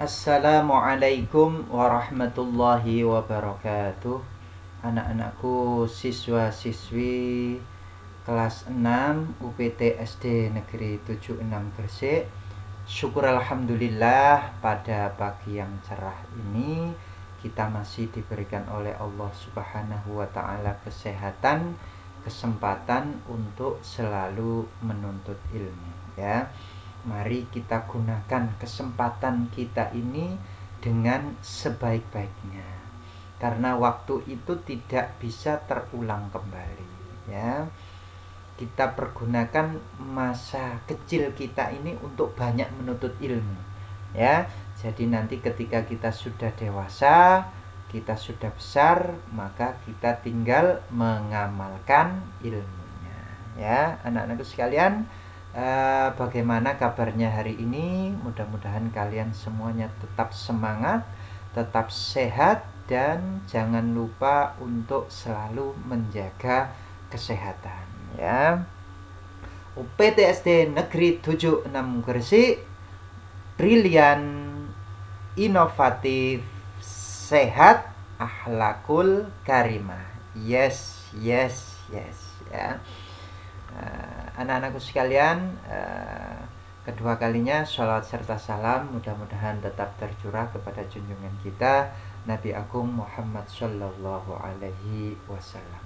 Assalamualaikum warahmatullahi wabarakatuh. Anak-anakku siswa-siswi kelas 6 UPT SD Negeri 76 Gresik. Syukur alhamdulillah pada pagi yang cerah ini kita masih diberikan oleh Allah Subhanahu wa taala kesehatan, kesempatan untuk selalu menuntut ilmu, ya. Mari kita gunakan kesempatan kita ini dengan sebaik-baiknya, karena waktu itu tidak bisa terulang kembali, ya. Kita pergunakan masa kecil kita ini untuk banyak menuntut ilmu, ya. Jadi nanti ketika kita sudah dewasa, kita sudah besar, maka kita tinggal mengamalkan ilmunya, ya. Anak-anakku sekalian, bagaimana kabarnya hari ini? Mudah-mudahan kalian semuanya tetap semangat, tetap sehat, dan jangan lupa untuk selalu menjaga kesehatan, ya. UPT SD Negeri 76 Gresik, brilian, inovatif, sehat, akhlakul karimah. Yes, yes, yes, ya. Anak-anakku sekalian, kedua kalinya sholawat serta salam mudah-mudahan tetap tercurah kepada junjungan kita Nabi Agung Muhammad Sallallahu Alaihi Wasallam.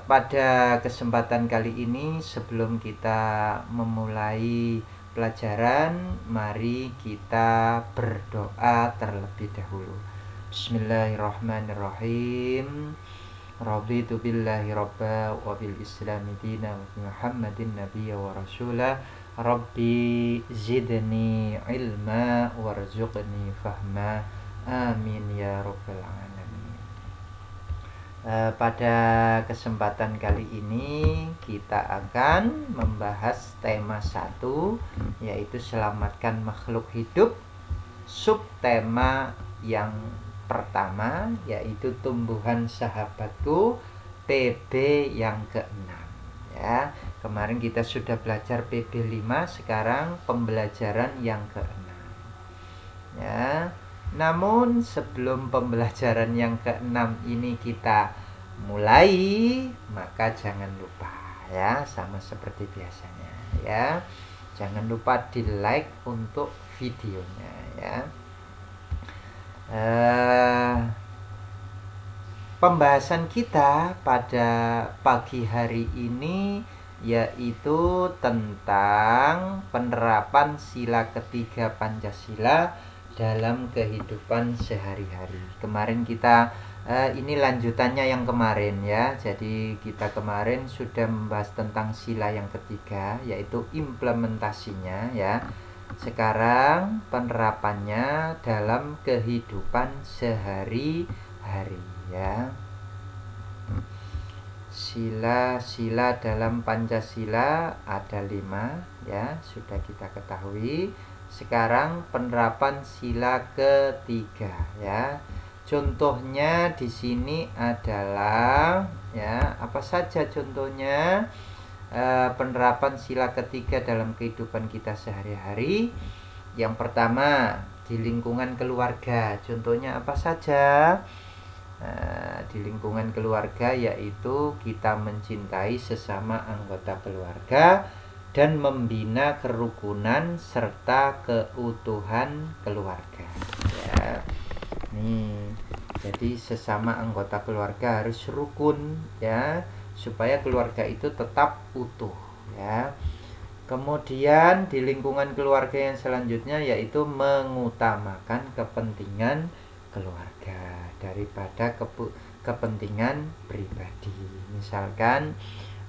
Pada kesempatan kali ini, sebelum kita memulai pelajaran, mari kita berdoa terlebih dahulu. Bismillahirrahmanirrahim. Raditu billahi rabba wa bil islami dina wa bi Muhammadin nabiyya wa rasula. Rabbi zidni ilma warzuqni fahma. Amin ya rabbal alamin. Pada kesempatan kali ini kita akan membahas tema 1, yaitu selamatkan makhluk hidup. Subtema yang pertama yaitu tumbuhan sahabatku, PB yang ke-6, ya. Kemarin kita sudah belajar PB 5, sekarang pembelajaran yang ke-6, ya. Namun sebelum pembelajaran yang ke-6 ini kita mulai, maka jangan lupa, ya, sama seperti biasanya, ya. Jangan lupa di like untuk videonya, ya. Pembahasan kita pada pagi hari ini yaitu tentang penerapan sila ketiga Pancasila dalam kehidupan sehari-hari. Kemarin kita ini lanjutannya yang kemarin, ya. Jadi kita kemarin sudah membahas tentang sila yang ketiga, yaitu implementasinya, ya. Sekarang penerapannya dalam kehidupan sehari-hari, ya. Sila-sila dalam Pancasila ada 5, ya, sudah kita ketahui. Sekarang penerapan sila ketiga, ya. Contohnya di sini adalah, ya, apa saja contohnya penerapan sila ketiga dalam kehidupan kita sehari-hari. Yang pertama, di lingkungan keluarga. Contohnya apa saja? Di lingkungan keluarga yaitu kita mencintai sesama anggota keluarga dan membina kerukunan serta keutuhan keluarga, ya. Nih, jadi sesama anggota keluarga harus rukun, ya, supaya keluarga itu tetap utuh, ya. Kemudian di lingkungan keluarga yang selanjutnya yaitu mengutamakan kepentingan keluarga daripada kepentingan pribadi. Misalkan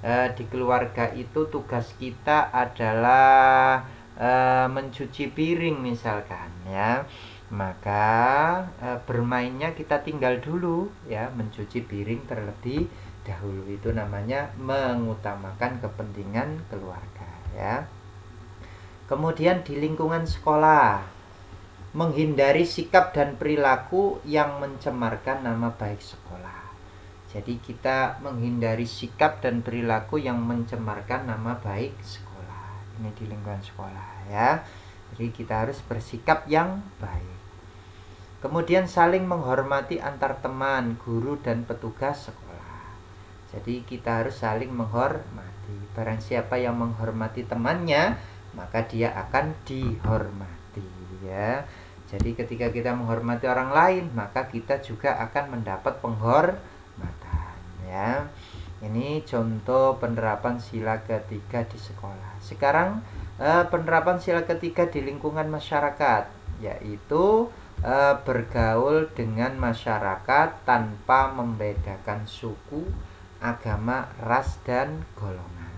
di keluarga itu tugas kita adalah mencuci piring misalkan, ya. Maka bermainnya kita tinggal dulu, ya, mencuci piring terlebih dahulu. Itu namanya mengutamakan kepentingan keluarga, ya. Kemudian di lingkungan sekolah, menghindari sikap dan perilaku yang mencemarkan nama baik sekolah. Jadi kita menghindari sikap dan perilaku yang mencemarkan nama baik sekolah. Ini di lingkungan sekolah, ya. Jadi kita harus bersikap yang baik. Kemudian saling menghormati antar teman, guru dan petugas sekolah. Jadi kita harus saling menghormati. Barang siapa yang menghormati temannya, maka dia akan dihormati, ya. Jadi ketika kita menghormati orang lain, maka kita juga akan mendapat penghormatan, ya. Ini contoh penerapan sila ketiga di sekolah. Sekarang penerapan sila ketiga di lingkungan masyarakat, yaitu bergaul dengan masyarakat tanpa membedakan suku, agama, ras, dan golongan.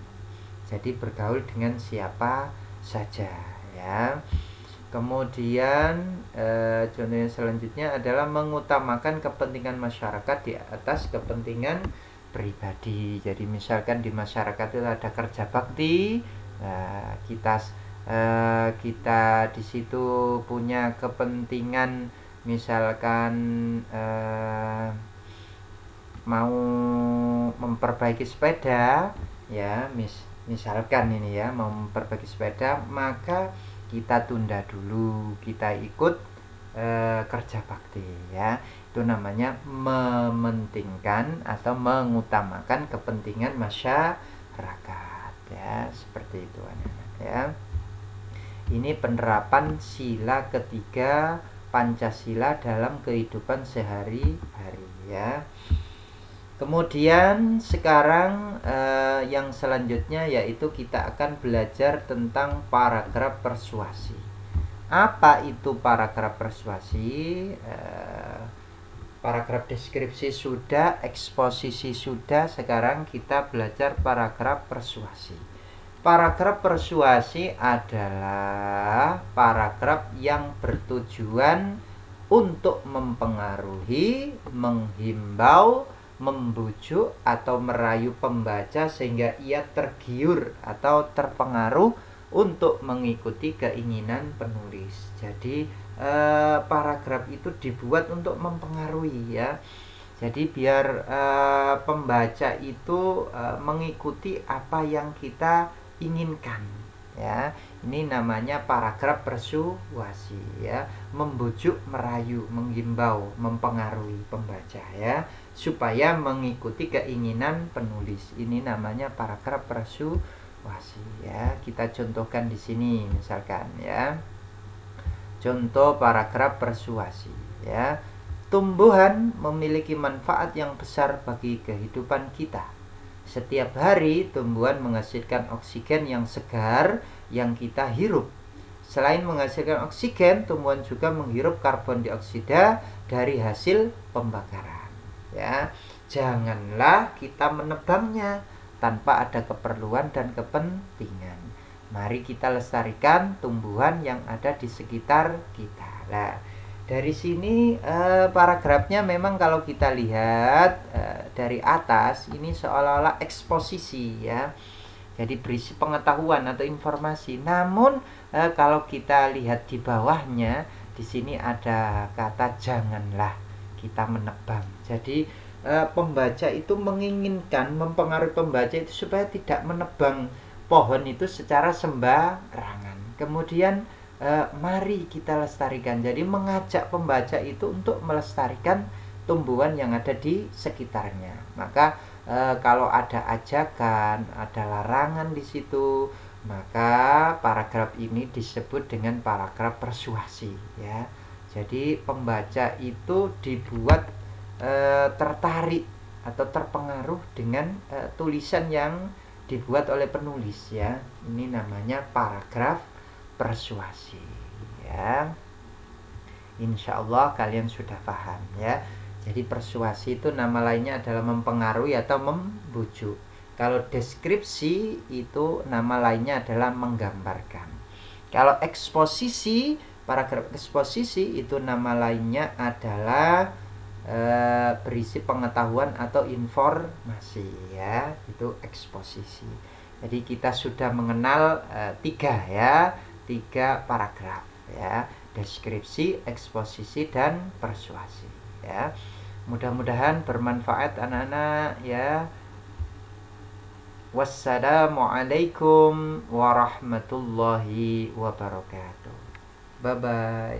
Jadi bergaul dengan siapa saja, ya. Kemudian contoh yang selanjutnya adalah mengutamakan kepentingan masyarakat di atas kepentingan pribadi. Jadi misalkan di masyarakat itu ada kerja bakti, kita di situ punya kepentingan, misalkan mau memperbaiki sepeda, ya, misalkan ini ya, mau memperbaiki sepeda, maka kita tunda dulu, kita ikut kerja bakti, ya. Itu namanya mementingkan atau mengutamakan kepentingan masyarakat, ya, seperti itu, anak-anak, ya. Ini penerapan sila ketiga Pancasila dalam kehidupan sehari-hari, ya. Kemudian sekarang yang selanjutnya yaitu kita akan belajar tentang paragraf persuasi. Apa itu paragraf persuasi? Paragraf deskripsi sudah, eksposisi sudah, sekarang kita belajar paragraf persuasi. Paragraf persuasi adalah paragraf yang bertujuan untuk mempengaruhi, menghimbau, membujuk atau merayu pembaca sehingga ia tergiur atau terpengaruh untuk mengikuti keinginan penulis. Jadi paragraf itu dibuat untuk mempengaruhi, ya. Jadi biar pembaca itu mengikuti apa yang kita inginkan, ya. Ini namanya paragraf persuasi, ya. Membujuk, merayu, menghimbau, mempengaruhi pembaca, ya, supaya mengikuti keinginan penulis. Ini namanya paragraf persuasi, ya. Kita contohkan di sini misalkan, ya. Contoh paragraf persuasi, ya. Tumbuhan memiliki manfaat yang besar bagi kehidupan kita. Setiap hari tumbuhan menghasilkan oksigen yang segar yang kita hirup. Selain menghasilkan oksigen, tumbuhan juga menghirup karbon dioksida dari hasil pembakaran, ya. Janganlah kita menebangnya tanpa ada keperluan dan kepentingan. Mari kita lestarikan tumbuhan yang ada di sekitar kita. Nah, dari sini paragrafnya memang kalau kita lihat dari atas ini seolah-olah eksposisi, ya. Jadi berisi pengetahuan atau informasi. Namun kalau kita lihat di bawahnya, di sini ada kata janganlah kita menebang. Jadi pembaca itu menginginkan, mempengaruhi pembaca itu supaya tidak menebang pohon itu secara sembarangan. Kemudian mari kita lestarikan. Jadi mengajak pembaca itu untuk melestarikan tumbuhan yang ada di sekitarnya. Maka kalau ada ajakan, ada larangan di situ, maka paragraf ini disebut dengan paragraf persuasi, ya. Jadi pembaca itu dibuat tertarik atau terpengaruh dengan tulisan yang dibuat oleh penulis, ya. Ini namanya paragraf persuasi, ya. Insya Allah kalian sudah paham, ya. Jadi persuasi itu nama lainnya adalah mempengaruhi atau membujuk. Kalau deskripsi itu nama lainnya adalah menggambarkan. Kalau eksposisi, paragraf eksposisi itu nama lainnya adalah berisi pengetahuan atau informasi, ya. Itu eksposisi. Jadi kita sudah mengenal tiga paragraf, ya. Deskripsi, eksposisi, dan persuasi, ya. Mudah-mudahan bermanfaat anak-anak, ya. Wassalamualaikum warahmatullahi wabarakatuh. Bye bye.